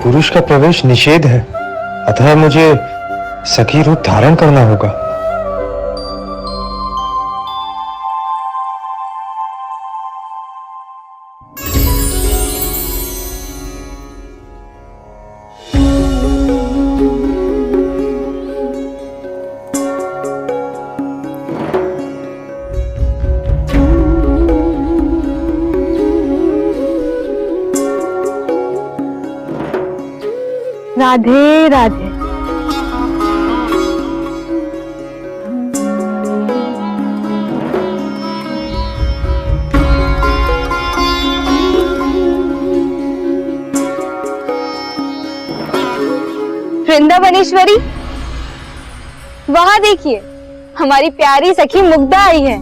पुरुष का प्रवेश निषेध है, अतः मुझे सखी रूप धारण करना होगा। राधे राधे। वृंदावनेश्वरी, वहां देखिए, हमारी प्यारी सखी मुग्धा आई है।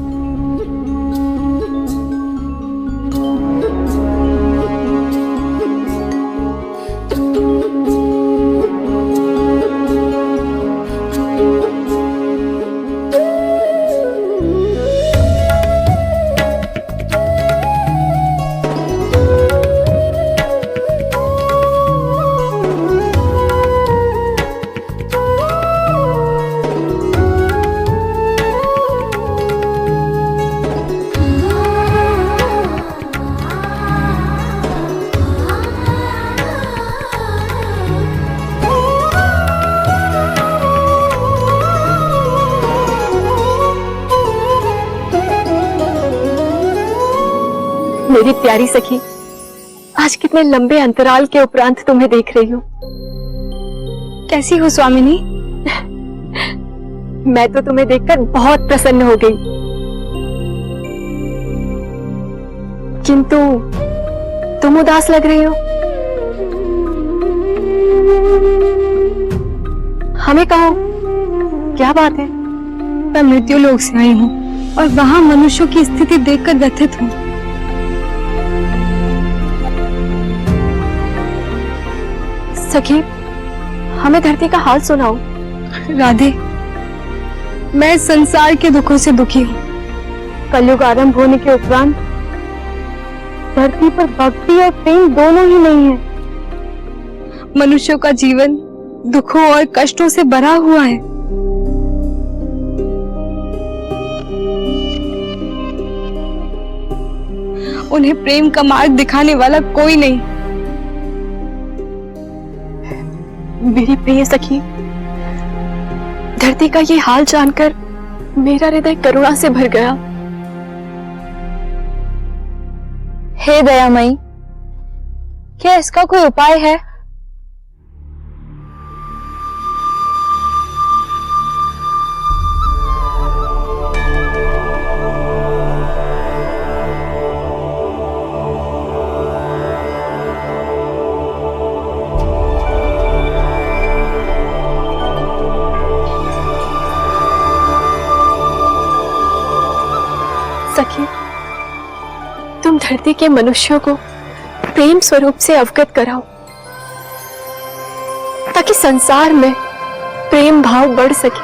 मेरी प्यारी सखी, आज कितने लंबे अंतराल के उपरांत तुम्हें देख रही हूँ। कैसी हो स्वामिनी? मैं तो तुम्हें देखकर बहुत प्रसन्न हो गई, किंतु तुम उदास लग रही हो। हमें कहो, क्या बात है? मैं मृत्यु लोक से आई हूँ और वहां मनुष्यों की स्थिति देखकर व्यथित हूँ। सखी, हमें धरती का हाल सुनाओ। राधे, मैं संसार के दुखों से दुखी हूँ। कलयुग आरंभ होने के उपरांत धरती पर भक्ति और प्रेम दोनों ही नहीं है। मनुष्यों का जीवन दुखों और कष्टों से भरा हुआ है। उन्हें प्रेम का मार्ग दिखाने वाला कोई नहीं। मेरी प्रिय सखी, धरती का ये हाल जानकर मेरा हृदय करुणा से भर गया। हे दयामयी, क्या इसका कोई उपाय है? सखी, तुम धरती के मनुष्यों को प्रेम स्वरूप से अवगत कराओ, ताकि संसार में प्रेम भाव बढ़ सके।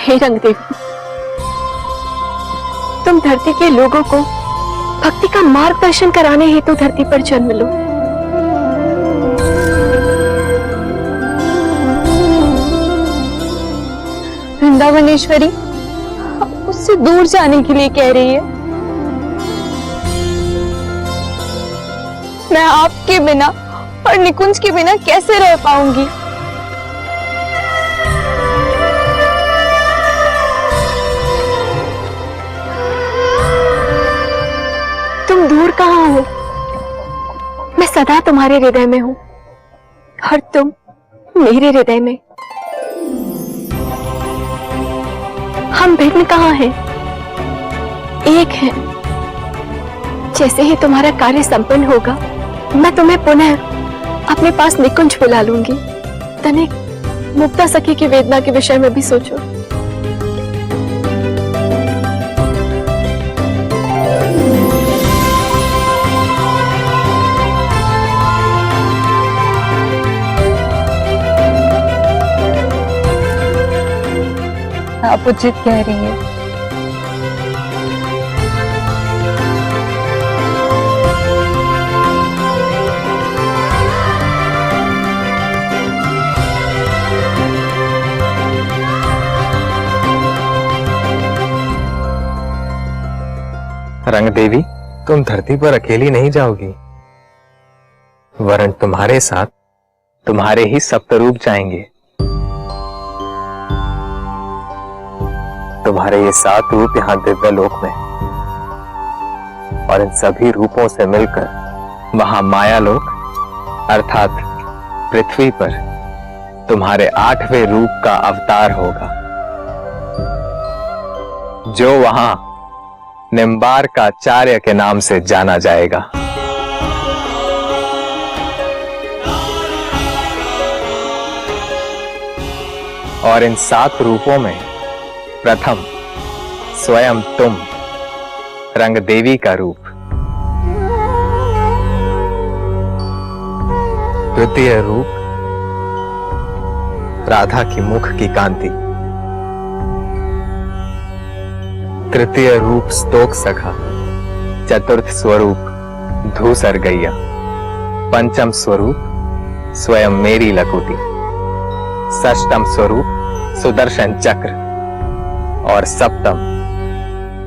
हे रंगदेवी, तुम धरती के लोगों को भक्ति का मार्गदर्शन कराने हेतु धरती पर जन्म लो। वृंदावनेश्वरी उससे दूर जाने के लिए कह रही है। मैं आपके बिना और निकुंज के बिना कैसे रह पाऊंगी? तुम दूर कहाँ हो? मैं सदा तुम्हारे हृदय में हूं और तुम मेरे हृदय में। हम भिन्न कहाँ हैं? एक हैं। जैसे ही तुम्हारा कार्य संपन्न होगा, मैं तुम्हें पुनः अपने पास निकुंज बुला लूंगी। तनिक मुक्ता सखी की वेदना के विषय में भी सोचो। आप उचित कह रही हैं। रंग देवी, तुम धरती पर अकेली नहीं जाओगी, वरन तुम्हारे साथ तुम्हारे ही सप्तरूप जाएंगे। तुम्हारे ये 7 रूप यहां दिव्य लोक में, और इन सभी रूपों से मिलकर वहां माया लोक अर्थात पृथ्वी पर तुम्हारे 8वें रूप का अवतार होगा, जो वहां निम्बार का आचार्य के नाम से जाना जाएगा। और इन 7 रूपों में प्रथम स्वयं तुम रंग देवी का रूप, द्वितीय रूप राधा की मुख की कांति, तृतीय रूप स्तोक सखा, चतुर्थ स्वरूप धूसर गैया, पंचम स्वरूप स्वयं मेरी लकुटी, षष्टम स्वरूप सुदर्शन चक्र, और सप्तम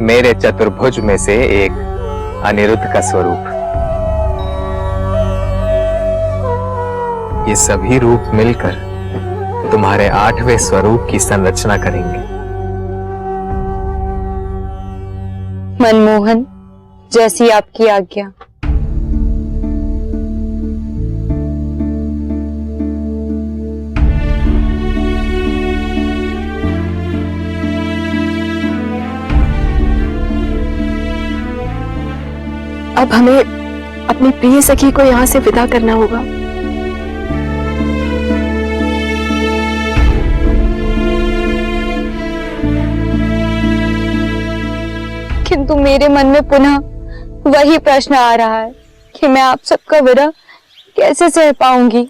मेरे चतुर्भुज में से एक अनिरुद्ध का स्वरूप। ये सभी रूप मिलकर तुम्हारे 8वें स्वरूप की संरचना करेंगे। मनमोहन, जैसी आपकी आज्ञा। अब हमें अपनी प्रिय सखी को यहाँ से विदा करना होगा। किंतु मेरे मन में पुनः वही प्रश्न आ रहा है कि मैं आप सबका विरह कैसे सह पाऊंगी।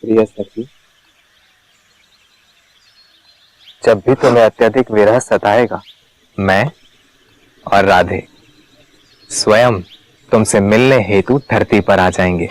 प्रिय सखी, जब भी तुम्हें अत्यधिक विरह सताएगा, मैं और राधे स्वयं तुमसे मिलने हेतु धरती पर आ जाएंगे।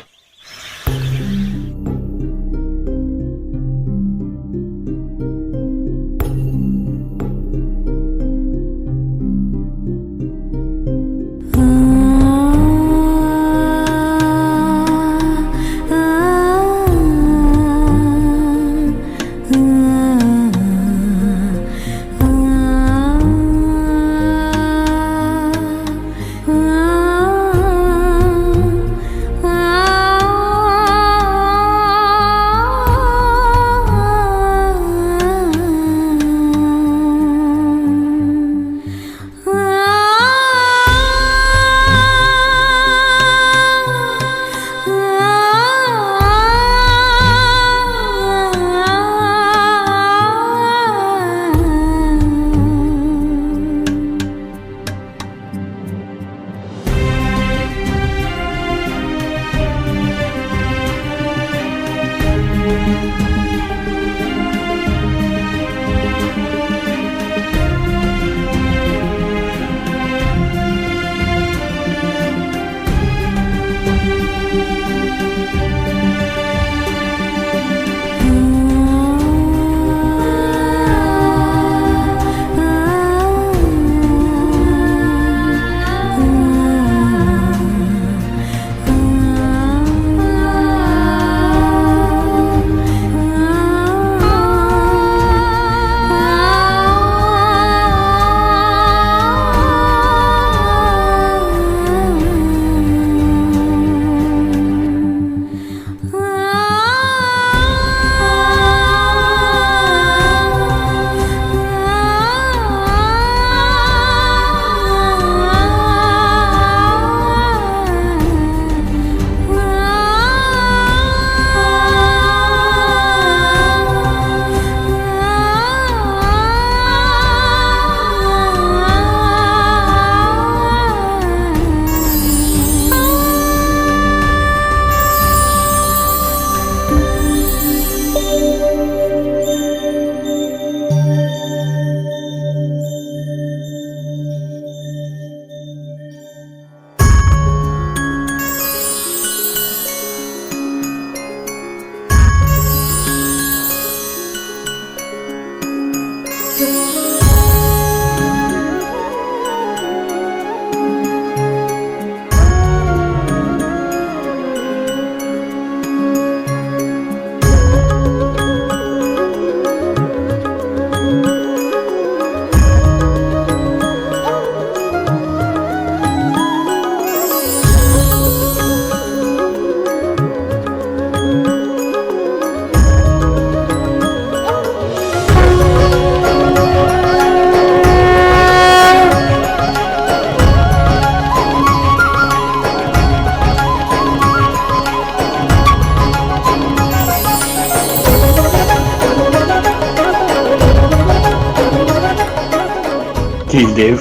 देव,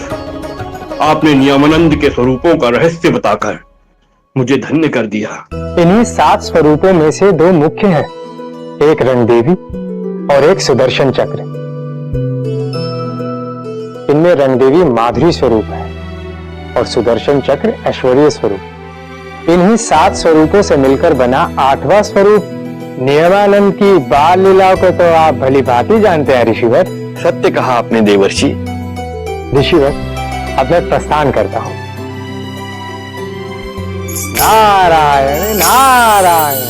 आपने नियमानंद के स्वरूपों का रहस्य बताकर मुझे धन्य कर दिया। इन्हीं 7 स्वरूपों में से 2 मुख्य हैं, एक रणदेवी और एक सुदर्शन चक्र। इनमें रणदेवी माधुरी स्वरूप है और सुदर्शन चक्र ऐश्वर्य स्वरूप। इन्हीं 7 स्वरूपों से मिलकर बना 8वां स्वरूप नियमानंद की बाल लीलाओं को तो आप भली भांति जानते हैं ऋषिवर। सत्य कहा आपने देवर्षि। ऋषिवर, अब मैं प्रस्थान करता हूं। नारायण नारायण।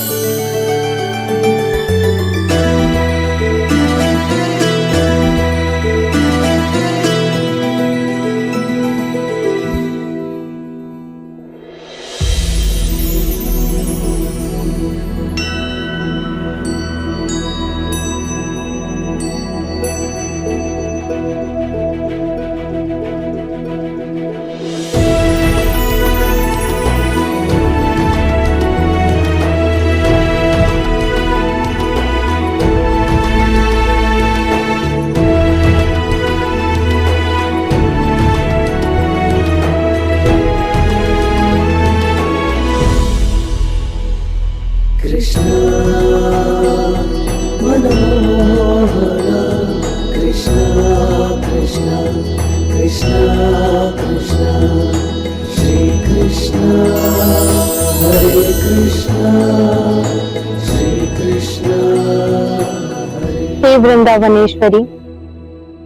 हे वृंदावनेश्वरी,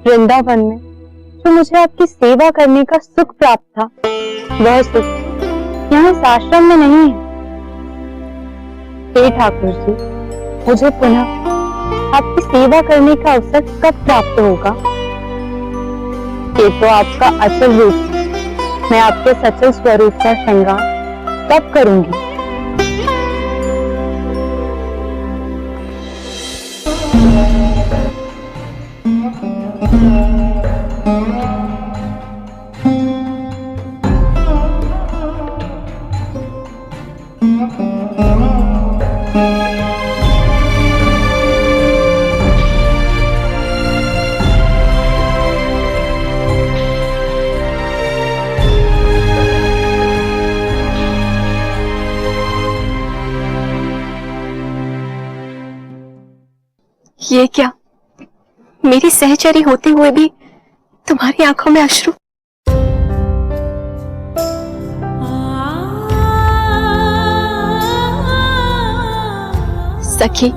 वृंदावन में जो मुझे आपकी सेवा करने का सुख प्राप्त था, वह सुख यहाँ इस आश्रम में नहीं है। हे ठाकुर जी, मुझे पुनः आपकी सेवा करने का अवसर कब प्राप्त होगा? ये तो आपका अचल रूप है, मैं आपके सचल स्वरूप का श्रृंगार कब करूंगी? ये क्या, मेरी सहचरी होते हुए भी तुम्हारी आंखों में अश्रु? सखी,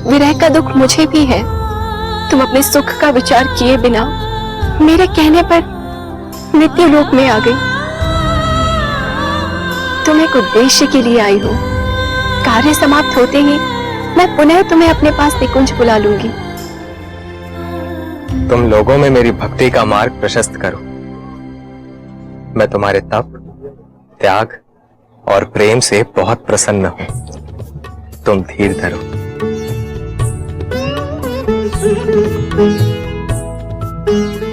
विरह का दुख मुझे भी है। तुम अपने सुख का विचार किए बिना मेरे कहने पर मृत्यु लोक में आ गई। तुम एक उद्देश्य के लिए आई हो। कार्य समाप्त होते ही मैं पुनः तुम्हें अपने पास निकुंज बुला लूंगी। तुम लोगों में मेरी भक्ति का मार्ग प्रशस्त करो। मैं तुम्हारे तप, त्याग और प्रेम से बहुत प्रसन्न हूं। तुम धीर धरो।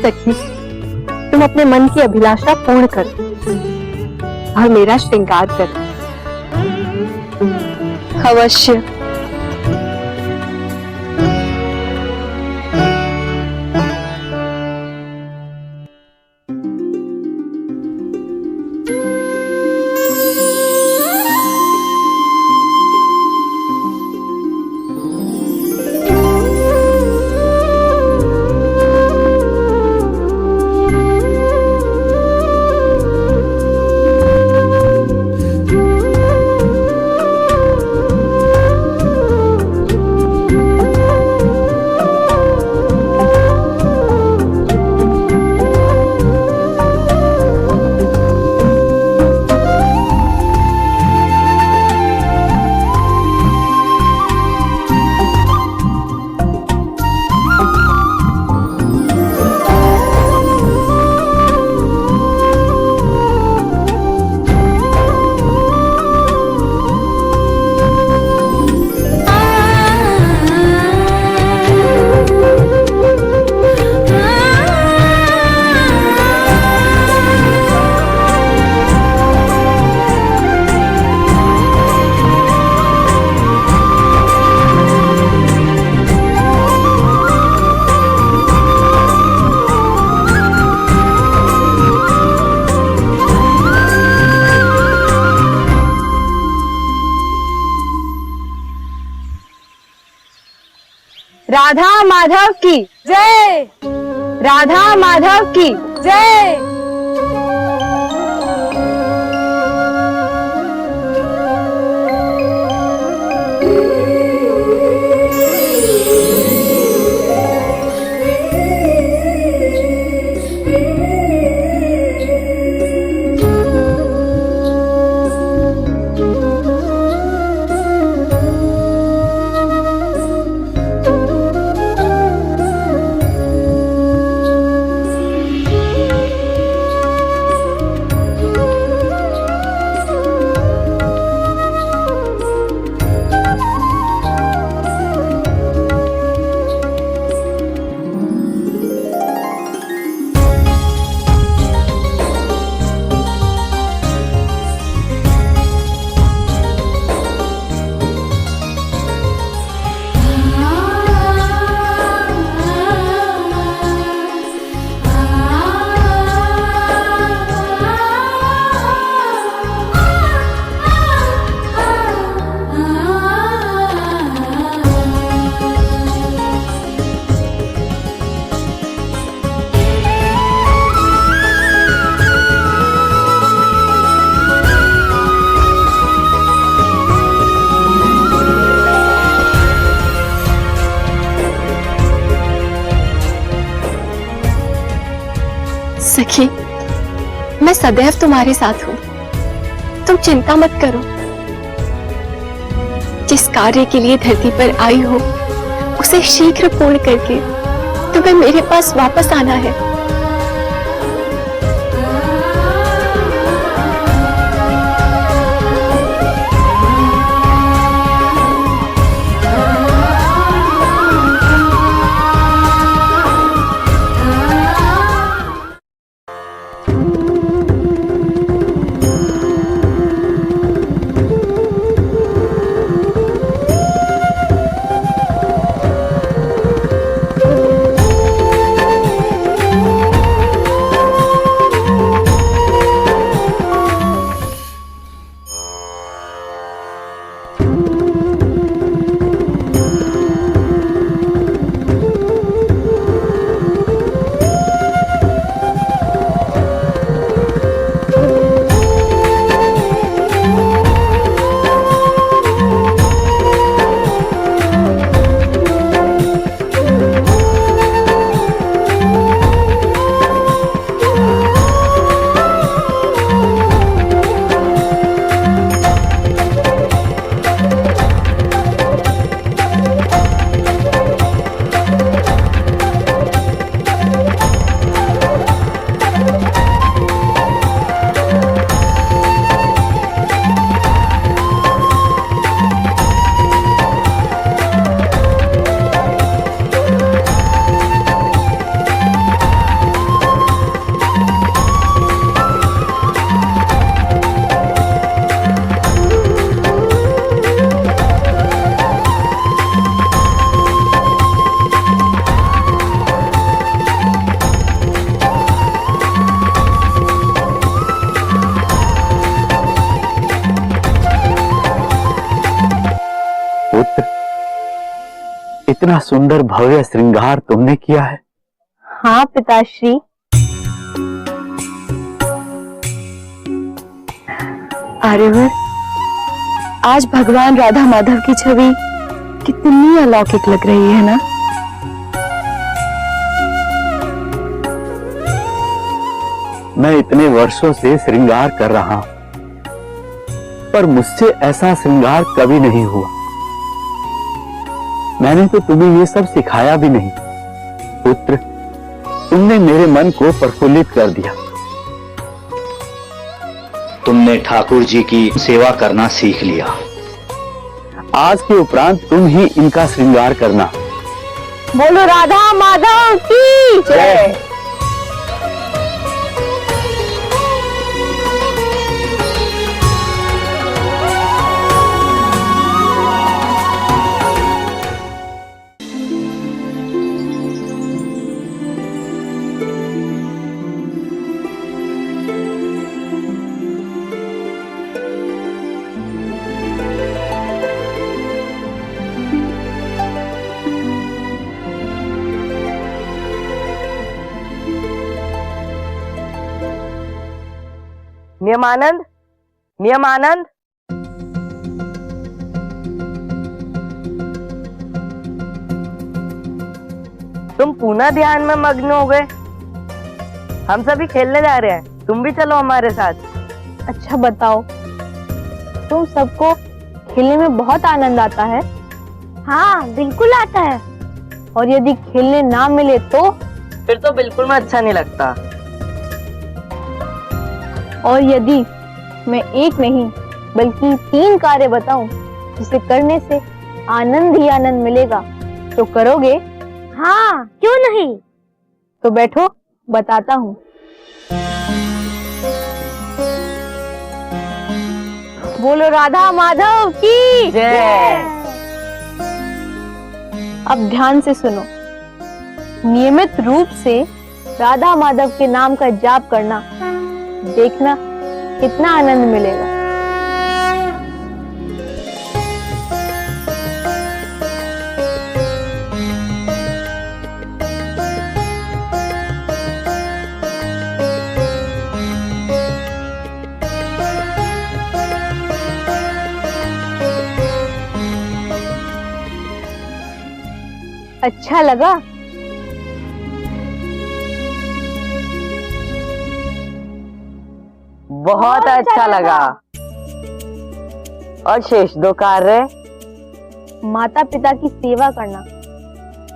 सखी, तुम अपने मन की अभिलाषा पूर्ण करो और मेरा श्रृंगार करो। अवश्य। राधा माधव की जय, राधा माधव की जय। सखी, मैं सदैव तुम्हारे साथ हूं, तुम चिंता मत करो। जिस कार्य के लिए धरती पर आई हो उसे शीघ्र पूर्ण करके तुम्हें मेरे पास वापस आना है। इतना सुंदर भव्य श्रृंगार तुमने किया है। हाँ पिताश्री। आर्यवर, आज भगवान राधा माधव की छवि कितनी अलौकिक लग रही है ना। मैं इतने वर्षों से श्रृंगार कर रहा हूं, पर मुझसे ऐसा श्रृंगार कभी नहीं हुआ। मैंने तो तुम्हें ये सब सिखाया भी नहीं। पुत्र, तुमने मेरे मन को प्रफुल्लित कर दिया। तुमने ठाकुर जी की सेवा करना सीख लिया। आज के उपरांत तुम ही इनका श्रृंगार करना। बोलो राधा माधव की जय। नियमानंद, नियमानंद। तुम पुनः ध्यान में मग्न हो गए। हम सभी खेलने जा रहे हैं, तुम भी चलो हमारे साथ। अच्छा बताओ, तुम सबको खेलने में बहुत आनंद आता है? हाँ बिल्कुल आता है। और यदि खेलने ना मिले तो? फिर तो बिल्कुल में अच्छा नहीं लगता। और यदि मैं एक नहीं बल्कि 3 कार्य बताऊं जिसे करने से आनंद ही आनंद मिलेगा, तो करोगे? हाँ क्यों नहीं। तो बैठो, बताता हूँ। बोलो राधा माधव की जय। अब ध्यान से सुनो। नियमित रूप से राधा माधव के नाम का जाप करना, देखना कितना आनंद मिलेगा। अच्छा लगा? बहुत अच्छा लगा। और शेष 2 कार्य? माता पिता की सेवा करना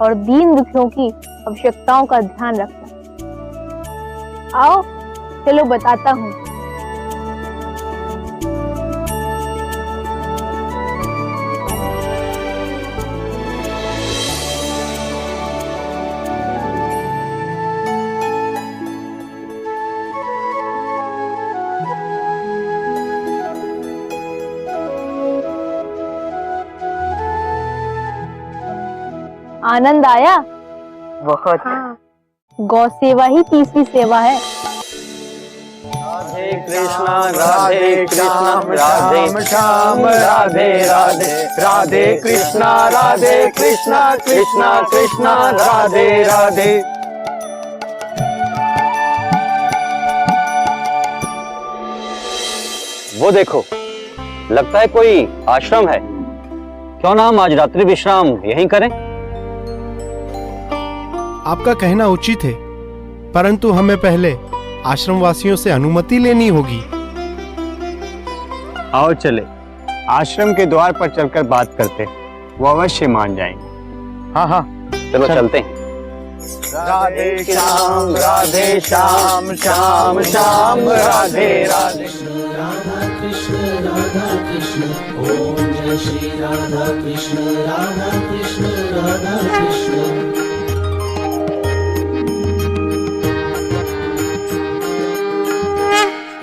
और दीन दुखियों की आवश्यकताओं का ध्यान रखना। आओ चलो बताता हूँ। आनंद आया? बहुत। गौ सेवा ही तीसरी सेवा है। राधे कृष्णा राधे श्याम श्याम राधे राधे, राधे कृष्णा कृष्णा कृष्णा राधे राधे। वो देखो, लगता है कोई आश्रम है। क्यों ना हम आज रात्रि विश्राम यहीं करें? आपका कहना उचित है, परंतु हमें पहले आश्रम वासियों से अनुमति लेनी होगी। आओ चले, आश्रम के द्वार पर चलकर बात करते, वो अवश्य मान जाएंगे। हाँ हाँ चलो चलते हैं। राधे श्याम श्याम श्याम राधे राधे। राधा कृष्ण ओम जय श्री राधा कृष्ण राधा कृष्ण।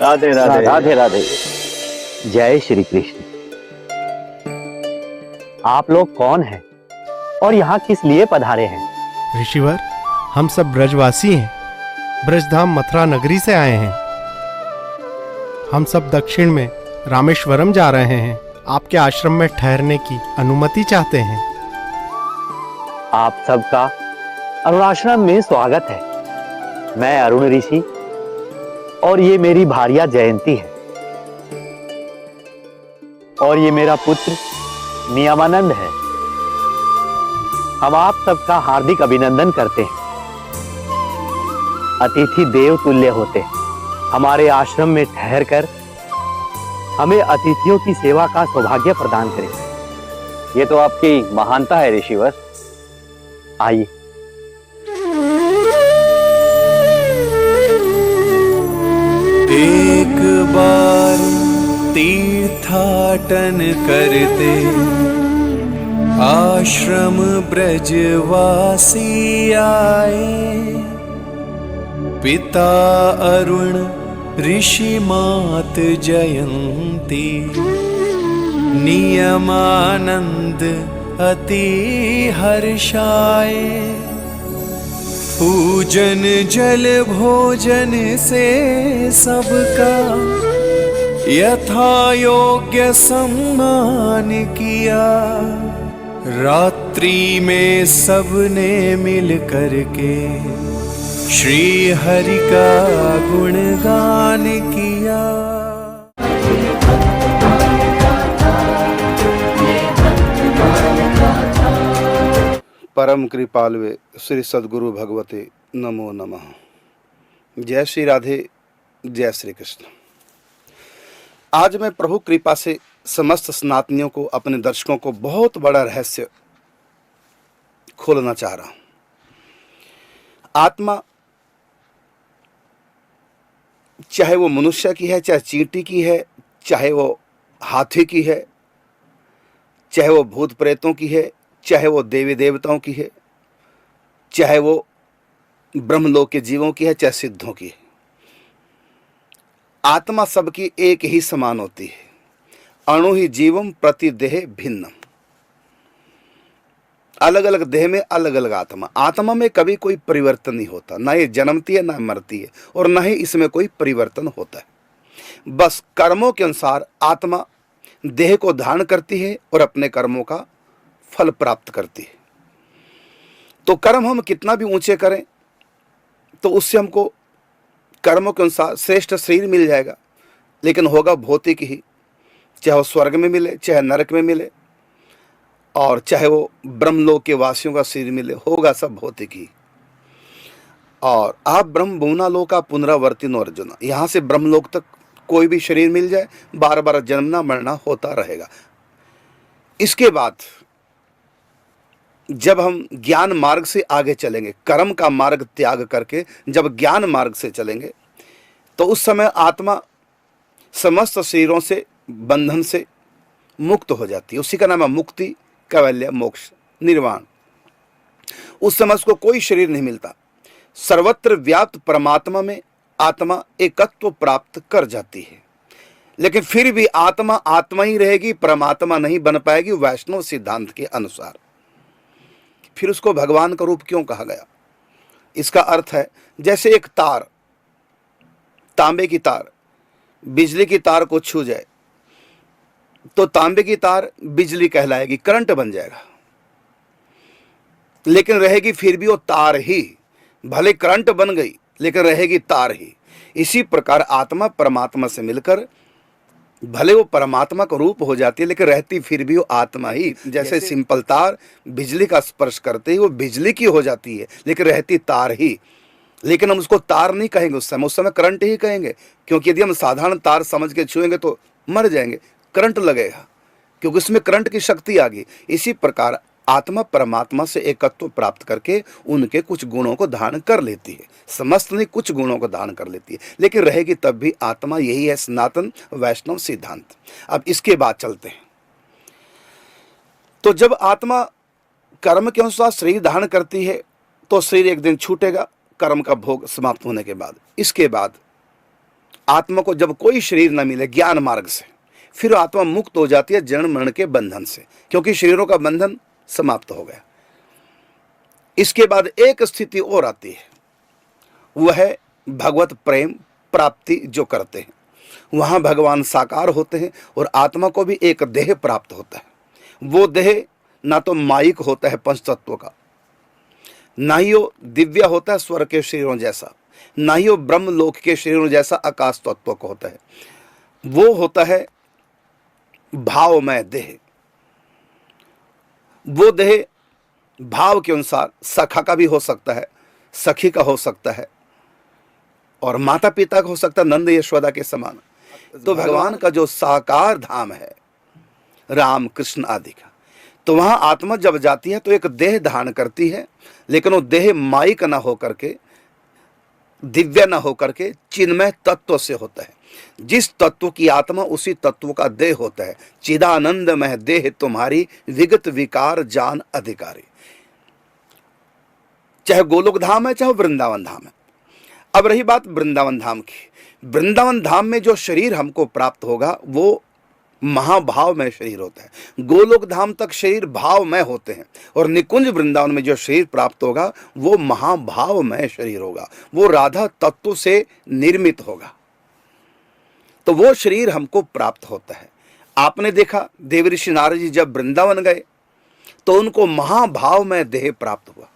राधे राधे राधे राधे। जय श्री कृष्ण। आप लोग कौन हैं और यहाँ किस लिए पधारे हैं? ऋषिवर, हम सब ब्रजवासी हैं। ब्रजधाम मथुरा नगरी से आए हैं। हम सब दक्षिण में रामेश्वरम जा रहे हैं। आपके आश्रम में ठहरने की अनुमति चाहते हैं। आप सबका अरुणाश्रम में स्वागत है। मैं अरुण ऋषि और ये मेरी भार्या जयंती है, और ये मेरा पुत्र नियमानंद है। हम आप सबका हार्दिक अभिनंदन करते हैं। अतिथि देव तुल्य होते हैं। हमारे आश्रम में ठहरकर हमें अतिथियों की सेवा का सौभाग्य प्रदान करें। ये तो आपकी महानता है ऋषिवर। आइए। एक बार तीर्थाटन करते आश्रम ब्रजवासी आए। पिता अरुण ऋषि मात जयंती, नियमानंद अति हर्षाए। पूजन जल भोजन से सबका यथा योग्य सम्मान किया। रात्रि में सबने मिल करके श्री हरि का गुणगान किया। परम कृपालवे श्री सद्गुरु भगवते नमो नमः। जय श्री राधे, जय श्री कृष्ण। आज मैं प्रभु कृपा से समस्त सनातनियों को, अपने दर्शकों को बहुत बड़ा रहस्य खोलना चाह रहा हूं। आत्मा चाहे वो मनुष्य की है, चाहे चींटी की है, चाहे वो हाथी की है, चाहे वो भूत प्रेतों की है, चाहे वो देवी देवताओं की है, चाहे वो ब्रह्मलोक के जीवों की है, चाहे सिद्धों की है, आत्मा सबकी एक ही समान होती है। अणु ही जीवम प्रति देह भिन्नम। अलग अलग देह में अलग अलग आत्मा। आत्मा में कभी कोई परिवर्तन नहीं होता, ना ये जन्मती है ना मरती है, और ना ही इसमें कोई परिवर्तन होता है। बस कर्मों के अनुसार आत्मा देह को धारण करती है और अपने कर्मों का फल प्राप्त करती है। तो कर्म हम कितना भी ऊंचे करें तो उससे हमको कर्मों के अनुसार श्रेष्ठ शरीर मिल जाएगा, लेकिन होगा भौतिक ही। चाहे वो स्वर्ग में मिले, चाहे नरक में मिले, और चाहे वो ब्रह्मलोक के वासियों का शरीर मिले, होगा सब भौतिक ही। और आप ब्रह्म भुवना लोका पुनरावर्तिनो अर्जुन, यहाँ से ब्रह्मलोक तक कोई भी शरीर मिल जाए, बार बार जन्मना मरना होता रहेगा। इसके बाद जब हम ज्ञान मार्ग से आगे चलेंगे, कर्म का मार्ग त्याग करके जब ज्ञान मार्ग से चलेंगे, तो उस समय आत्मा समस्त शरीरों से, बंधन से मुक्त हो जाती है। उसी का नाम है मुक्ति, कैवल्य, मोक्ष, निर्वाण। उस समय उसको कोई शरीर नहीं मिलता। सर्वत्र व्याप्त परमात्मा में आत्मा एकत्व प्राप्त कर जाती है। लेकिन फिर भी आत्मा आत्मा ही रहेगी, परमात्मा नहीं बन पाएगी वैष्णव सिद्धांत के अनुसार। फिर उसको भगवान का रूप क्यों कहा गया? इसका अर्थ है जैसे एक तार, तांबे की तार बिजली की तार को छू जाए तो तांबे की तार बिजली कहलाएगी, करंट बन जाएगा, लेकिन रहेगी फिर भी वो तार ही। भले करंट बन गई लेकिन रहेगी तार ही। इसी प्रकार आत्मा परमात्मा से मिलकर भले वो परमात्मा का रूप हो जाती है, लेकिन रहती फिर भी वो आत्मा ही। जैसे सिंपल तार बिजली का स्पर्श करते ही वो बिजली की हो जाती है, लेकिन रहती तार ही। लेकिन हम उसको तार नहीं कहेंगे, उस समय करंट ही कहेंगे, क्योंकि यदि हम साधारण तार समझ के छुएंगे तो मर जाएंगे, करंट लगेगा, क्योंकि उसमें करंट की शक्ति आ गई। इसी प्रकार आत्मा परमात्मा से एकत्व प्राप्त करके उनके कुछ गुणों को धारण कर लेती है। समस्त नहीं, कुछ गुणों को धारण कर लेती है, लेकिन रहेगी तब भी आत्मा। यही है सनातन वैष्णव सिद्धांत। अब इसके बाद चलते हैं। तो जब आत्मा कर्म के अनुसार शरीर धारण करती है तो शरीर एक दिन छूटेगा, कर्म का भोग समाप्त होने के बाद। इसके बाद आत्मा को जब कोई शरीर न मिले ज्ञान मार्ग से, फिर आत्मा मुक्त हो जाती है जन्म मरण के बंधन से, क्योंकि शरीरों का बंधन समाप्त हो गया। इसके बाद एक स्थिति और आती है, वह है भगवत प्रेम प्राप्ति जो करते हैं। वहां भगवान साकार होते हैं और आत्मा को भी एक देह प्राप्त होता है। वो देह ना तो माइक होता है पंच तत्वों का, ना ही वो दिव्य होता है स्वर्ग के शरीरों जैसा, ना ही वो ब्रह्मलोक के शरीरों जैसा आकाश तत्व का होता है। वो होता है भावमय देह। वो देह भाव के अनुसार सखा का भी हो सकता है, सखी का हो सकता है, और माता पिता का हो सकता है, नंद यशोदा के समान। तो भगवान का जो साकार धाम है, राम कृष्ण आदि का, तो वहां आत्मा जब जाती है तो एक देह धारण करती है, लेकिन वो देह माइक न हो करके, दिव्य न हो करके चिन्मय तत्व से होता है। जिस तत्व की आत्मा उसी तत्व का देह होता है। चिदानंदमय देह तुम्हारी, विगत विकार जान अधिकारी। चाहे गोलोक धाम है, चाहे वृंदावन धाम है। अब रही बात वृंदावन धाम की। वृंदावन धाम में जो शरीर हमको प्राप्त होगा वो महाभाव में शरीर होता है। गोलोक धाम तक शरीर भाव में होते हैं, और निकुंज वृंदावन में जो शरीर प्राप्त होगा वो महाभाव में शरीर होगा। वो राधा तत्व से निर्मित होगा, तो वो शरीर हमको प्राप्त होता है। आपने देखा देवऋषि नारद जी जब वृंदावन गए तो उनको महाभाव में देह प्राप्त हुआ।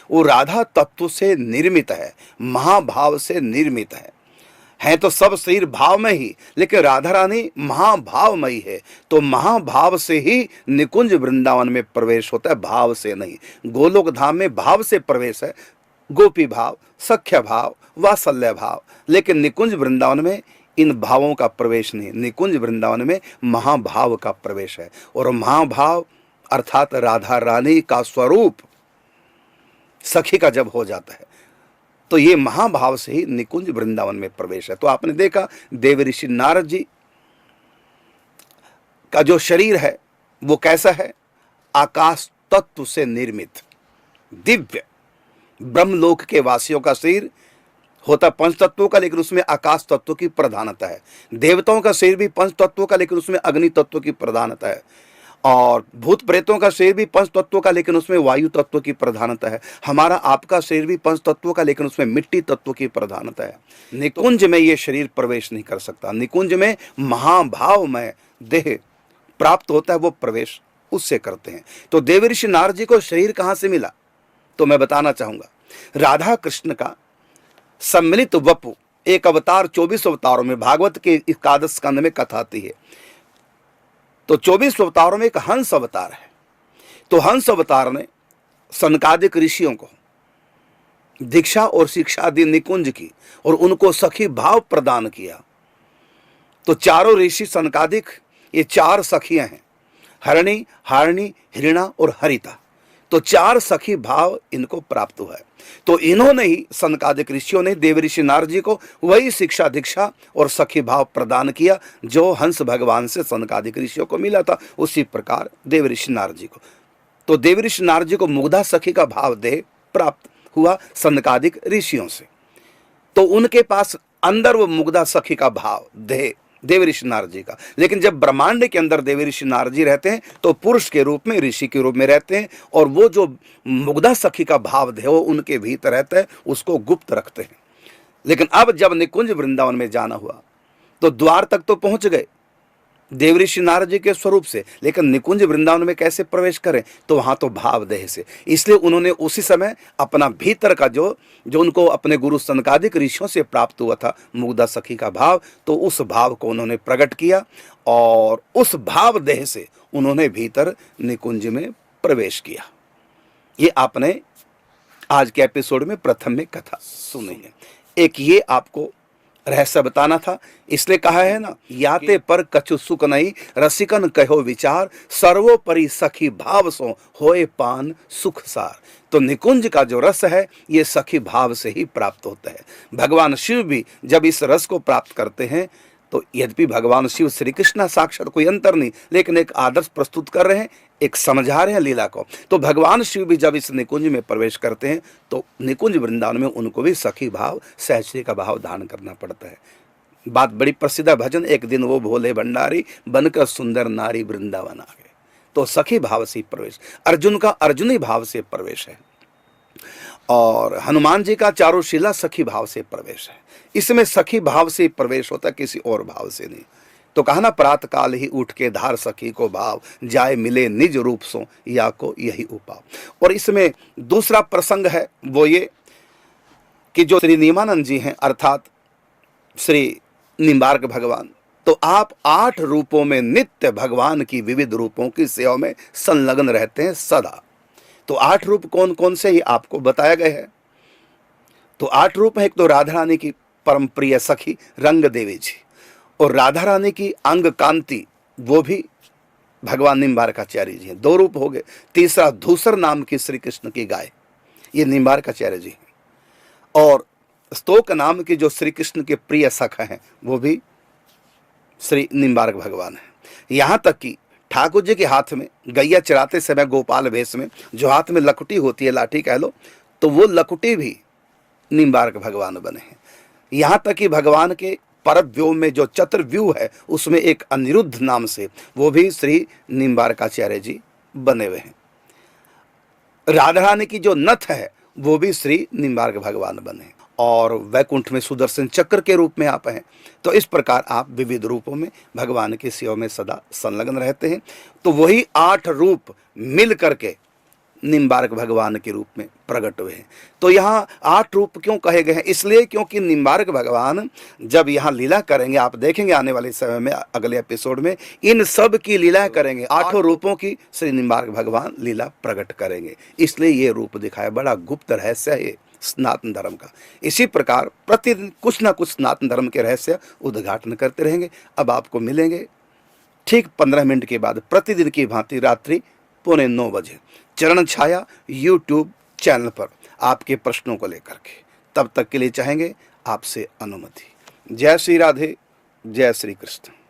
वो राधा तत्व से निर्मित है, महाभाव से निर्मित है। हैं तो सब शरीर भाव में ही, लेकिन राधा रानी महाभावमयी है, तो महाभाव से ही निकुंज वृंदावन में प्रवेश होता है, भाव से नहीं। गोलोक धाम में भाव से प्रवेश है, गोपी भाव, सख्य भाव, वात्सल्य भाव, लेकिन निकुंज वृंदावन में इन भावों का प्रवेश नहीं। निकुंज वृंदावन में महाभाव का प्रवेश है, और महाभाव अर्थात राधा रानी का स्वरूप सखी का जब हो जाता है तो ये महाभाव से ही निकुंज वृंदावन में प्रवेश है। तो आपने देखा देव ऋषि नारद जी का जो शरीर है वो कैसा है, आकाश तत्व से निर्मित दिव्य ब्रह्मलोक के वासियों का शरीर होता पंच तत्वों का, लेकिन उसमें आकाश तत्व की प्रधानता है। देवताओं का शरीर भी पंच तत्वों का, लेकिन उसमें अग्नि तत्व की प्रधानता है। और भूत प्रेतों का शरीर भी पंच तत्वों का, लेकिन उसमें वायु तत्व की प्रधानता है। हमारा आपका शरीर भी पंच तत्वों का, लेकिन उसमें मिट्टी तत्व की प्रधानता है। निकुंज में ये शरीर प्रवेश नहीं कर सकता। निकुंज में महाभावमय देह प्राप्त होता है, वो प्रवेश उससे करते हैं। तो देव ऋषि नारद जी को शरीर कहाँ से मिला, तो मैं बताना चाहूंगा। राधा कृष्ण का सम्मिलित वपु एक अवतार 24 अवतारों में, भागवत के एकादश स्कंद में कथा आती है। तो 24 अवतारों में एक हंस अवतार है। तो हंस अवतार ने सनकादिक ऋषियों को दीक्षा और शिक्षा दी निकुंज की, और उनको सखी भाव प्रदान किया। तो चारों ऋषि सनकादिक, ये 4 सखियां हैं, हरणी, हारणी, हिरणा और हरिता। तो 4 सखी भाव इनको प्राप्त हुआ है। तो इन्होंने ही सनकादिक ऋषियों ने देव ऋषि नारद जी को वही शिक्षा दीक्षा और सखी भाव प्रदान किया जो हंस भगवान से सनकादिक ऋषियों को मिला था। उसी प्रकार देव ऋषि नारद जी को, तो देव ऋषि नारद जी को मुग्धा सखी का भाव देह प्राप्त हुआ सनकादिक ऋषियों से। तो उनके पास अंदर वो मुग्धा सखी का भाव देह देव ऋषि नारद जी का, लेकिन जब ब्रह्मांड के अंदर देव ऋषि नारद जी रहते हैं तो पुरुष के रूप में, ऋषि के रूप में रहते हैं, और वो जो मुग्धा सखी का भाव देह वो उनके भीतर रहता है, उसको गुप्त रखते हैं। लेकिन अब जब निकुंज वृंदावन में जाना हुआ तो द्वार तक तो पहुंच गए देव ऋषि नारद जी के स्वरूप से, लेकिन निकुंज वृंदावन में कैसे प्रवेश करें, तो वहां तो भाव देह से। इसलिए उन्होंने उसी समय अपना भीतर का जो उनको अपने गुरु सनकादिक ऋषियों से प्राप्त हुआ था मुग्धा सखी का भाव, तो उस भाव को उन्होंने प्रकट किया, और उस भाव देह से उन्होंने भीतर निकुंज में प्रवेश किया। ये आपने आज के एपिसोड में प्रथम में कथा सुनी है। एक ये आपको रहस्य बताना था, इसलिए कहा है ना, याते पर कछु सुख नहीं, रसिकन कहो विचार, सर्वोपरि सखी भाव सो होए पान सुख सार। तो निकुंज का जो रस है ये सखी भाव से ही प्राप्त होता है। भगवान शिव भी जब इस रस को प्राप्त करते हैं, तो यद्यपि भगवान शिव श्री कृष्ण साक्षात कोई अंतर नहीं, लेकिन एक आदर्श प्रस्तुत कर रहे हैं, एक समझा रहे हैं लीला को। तो भगवान शिव भी जब इस निकुंज में प्रवेश करते हैं तो निकुंज वृंदावन में उनको भी सखी भाव सहचरी का भाव धारण करना पड़ता है। बात बड़ी प्रसिद्ध है, भजन एक दिन वो भोले भंडारी बनकर सुंदर नारी वृंदावन आ गए। तो सखी भाव से प्रवेश, अर्जुन का अर्जुनी भाव से प्रवेश है, और हनुमान जी का चारों शिला सखी भाव से प्रवेश है। इसमें सखी भाव से प्रवेश होता है, किसी और भाव से नहीं। तो कहा ना, प्रात काल ही उठ के धार सखी को भाव, जाए मिले निज रूप सो या को यही उपाव। और इसमें दूसरा प्रसंग है वो ये कि जो श्री नियमानंद जी हैं अर्थात श्री निम्बार्क भगवान, तो आप 8 रूपों में नित्य भगवान की विविध रूपों की सेवा में संलग्न रहते हैं सदा। तो 8 रूप कौन कौन से ही आपको बताया गया है। तो 8 रूप है, एक तो राधा रानी की परम प्रिय सखी रंग देवी जी, और राधा रानी की अंग कांति वो भी भगवान निम्बारकाचार्य जी हैं, 2 रूप हो गए। तीसरा धूसर नाम की श्री कृष्ण की गाय, ये निम्बारकाचार्य जी हैं, और स्तोक नाम की जो श्री कृष्ण के प्रिय सखा हैं वो भी श्री निम्बारक भगवान है। यहाँ तक कि ठाकुर जी के हाथ में गैया चराते समय गोपाल वेश में जो हाथ में लकुटी होती है, लाठी कह लो, तो वो लकुटी भी निम्बारक भगवान बने हैं। यहाँ तक कि भगवान के परव्योम में जो चतुर्व्यूह है उसमें एक अनिरुद्ध नाम से वो भी श्री निम्बारकाचार्य जी बने हुए हैं। राधा रानी की जो नथ है वो भी श्री निम्बारक भगवान बने हैं, और वैकुंठ में सुदर्शन चक्र के रूप में आप हैं। तो इस प्रकार आप विविध रूपों में भगवान की सेवा में सदा संलग्न रहते हैं। तो वही 8 रूप मिल करके निम्बार्क भगवान के रूप में प्रकट हुए हैं। तो यहाँ 8 रूप क्यों कहे गए हैं? इसलिए क्योंकि निम्बार्क भगवान जब यहाँ लीला करेंगे, आप देखेंगे आने वाले समय में अगले एपिसोड में इन सब की लीला करेंगे, 8 रूपों की श्री निम्बार्क भगवान लीला प्रकट करेंगे। इसलिए ये रूप दिखाया, बड़ा गुप्त रहस्य है ये सनातन धर्म का। इसी प्रकार प्रतिदिन कुछ ना कुछ सनातन धर्म के रहस्य उद्घाटन करते रहेंगे। अब आपको मिलेंगे ठीक 15 मिनट के बाद प्रतिदिन की भांति रात्रि 8:45 बजे चरण छाया यूट्यूब चैनल पर आपके प्रश्नों को लेकर के। तब तक के लिए चाहेंगे आपसे अनुमति। जय श्री राधे, जय श्री कृष्ण।